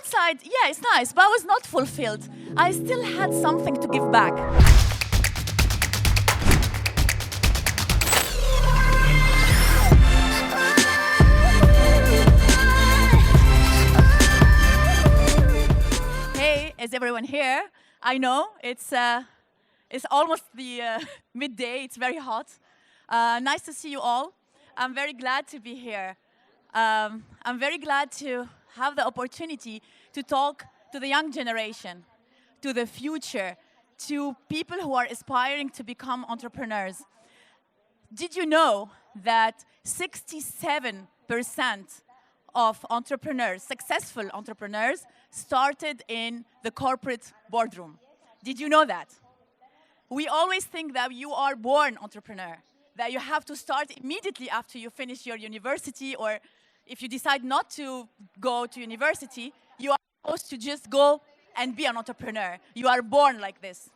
outside, yeah, it's nice, but I was not fulfilled. I still had something to give back. Hey, is everyone here? I know it's almost the midday. It's very hot. Nice to see you all. I'm very glad to be here. I'm very glad to have the opportunity to talk to the young generation, to the future, to people who are aspiring to become entrepreneurs. Did you know that 67% of entrepreneurs, successful entrepreneurs, started in the corporate boardroom? Did you know that? We always think that you are born entrepreneur, that you have to start immediately after you finish your university, or if you decide not to go to university, you are supposed to just go and be an entrepreneur. You are born like this.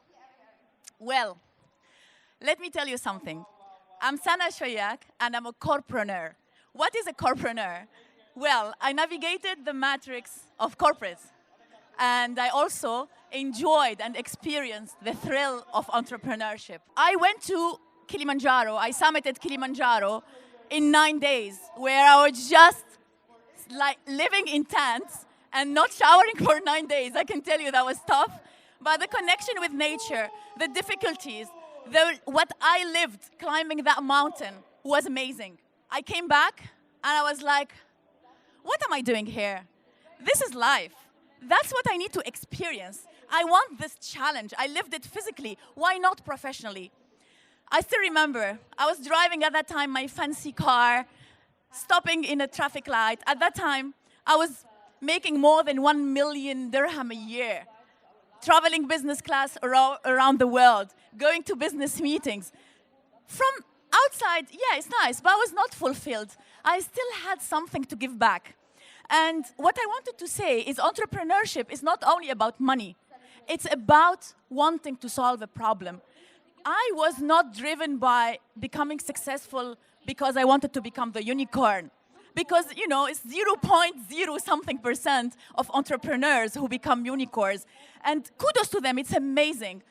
Well, let me tell you something. I'm Sana Shoyak, and I'm a corpreneur. What is a corpreneur? Well, I navigated the matrix of corporates, and I also enjoyed and experienced the thrill of entrepreneurship. I went to Kilimanjaro. I summited Kilimanjaro in 9 days, where I was just like living in tents and not showering for 9 days. I can tell you that was tough. But the connection with nature, the difficulties, what I lived climbing that mountain was amazing. I came back and I was like, what am I doing here? This is life. That's what I need to experience. I want this challenge. I lived it physically. Why not professionally? I still remember, I was driving at that time my fancy car, stopping in a traffic light. At that time, I was making more than 1 million dirham a year, traveling business class around the world, going to business meetings. From outside, yeah, it's nice, but I was not fulfilled. I still had something to give back. And what I wanted to say is entrepreneurship is not only about money. It's about wanting to solve a problem. I was not driven by becoming successful because I wanted to become the unicorn. Because, you know, it's 0.0 something % of entrepreneurs who become unicorns. And kudos to them, it's amazing.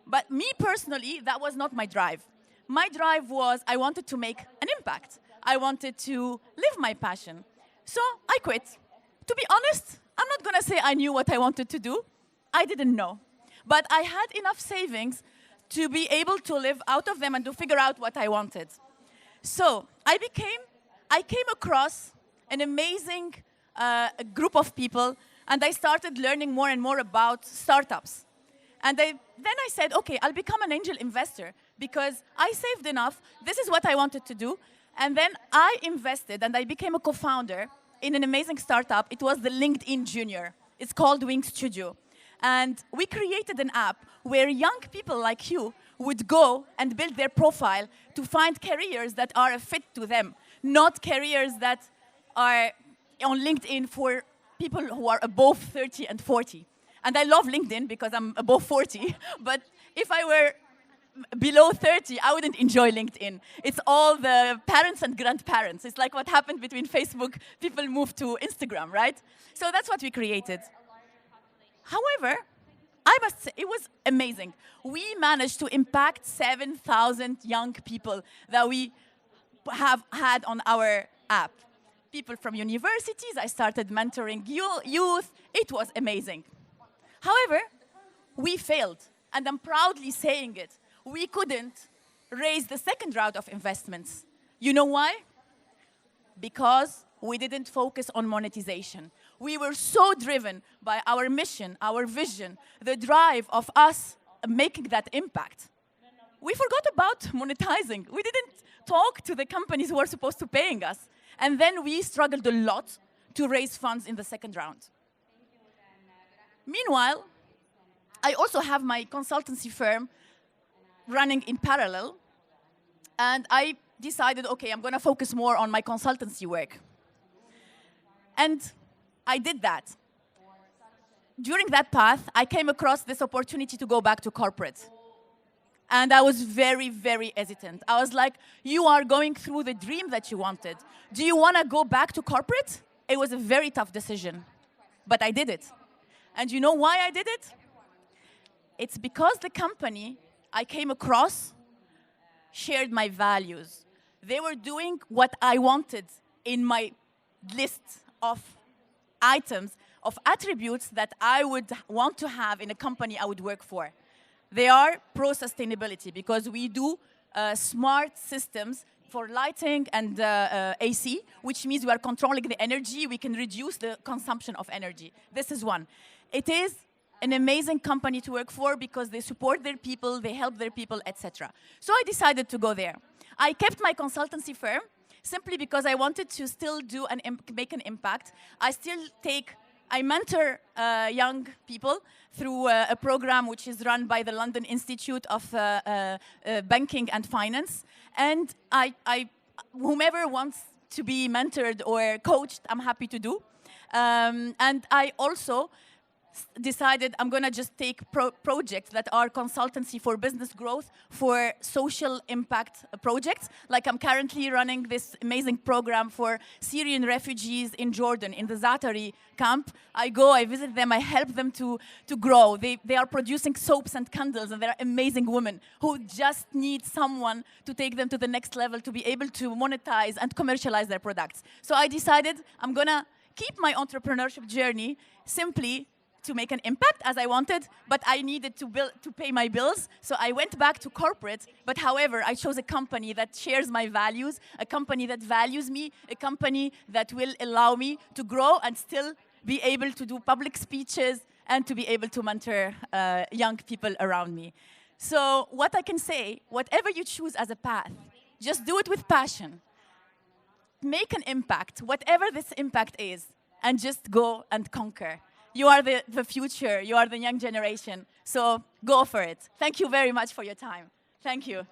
But me personally, that was not my drive. My drive was I wanted to make an impact. I wanted to live my passion. So I quit. To be honest, I'm not going to say I knew what I wanted to do. I didn't know. But I had enough savings to be able to live out of them and to figure out what I wanted. So I came across an amazing group of people, and I started learning more and more about startups. And then I said, okay, I'll become an angel investor because I saved enough. This is what I wanted to do. And then I invested, and I became a co-founder in an amazing startup. It was the LinkedIn Junior. It's called Wing Studio. And we created an app where young people like you would go and build their profile to find careers that are a fit to them, not careers that are on LinkedIn for people who are above 30 and 40. And I love LinkedIn because I'm above 40, but if I were below 30, I wouldn't enjoy LinkedIn. It's all the parents and grandparents. It's like what happened between Facebook, people moved to Instagram, right? So that's what we created. However, I must say, it was amazing. We managed to impact 7,000 young people that we have had on our app. People from universities, I started mentoring youth. It was amazing. However, we failed, and I'm proudly saying it. We couldn't raise the second round of investments. You know why? Because we didn't focus on monetization. We were so driven by our mission, our vision, the drive of us making that impact. We forgot about monetizing. We didn't talk to the companies who were supposed to paying us. And then we struggled a lot to raise funds in the second round. Meanwhile, I also have my consultancy firm running in parallel. And I decided, okay, I'm going to focus more on my consultancy work. And I did that. During that path, I came across this opportunity to go back to corporate. And I was very, very hesitant. I was like, you are going through the dream that you wanted. Do you want to go back to corporate? It was a very tough decision. but I did it. And you know why I did it? It's because the company I came across shared my values. They were doing what I wanted in my list of items, of attributes that I would want to have in a company I would work for. They are pro-sustainability because we do smart systems for lighting and AC, which means we are controlling the energy. We can reduce the consumption of energy. This is one. It is an amazing company to work for because they support their people, they help their people, etc. So I decided to go there. I kept my consultancy firm simply because I wanted to still do and make an impact. I mentor young people through a program which is run by the London Institute of Banking and Finance. And whomever wants to be mentored or coached, I'm happy to do. And I also decided I'm going to just take projects that are consultancy for business growth, for social impact projects. Like I'm currently running this amazing program for Syrian refugees in Jordan, in the Zatari camp. I go, I visit them, I help them to grow. They are producing soaps and candles, and they're amazing women who just need someone to take them to the next level to be able to monetize and commercialize their products. So I decided I'm going to keep my entrepreneurship journey simply to make an impact as I wanted, but I needed to pay my bills. So I went back to corporate, but however, I chose a company that shares my values, a company that values me, a company that will allow me to grow and still be able to do public speeches and to be able to mentor young people around me. So what I can say, whatever you choose as a path, just do it with passion. Make an impact, whatever this impact is, and just go and conquer. You are the future. You are the young generation. So go for it. Thank you very much for your time. Thank you.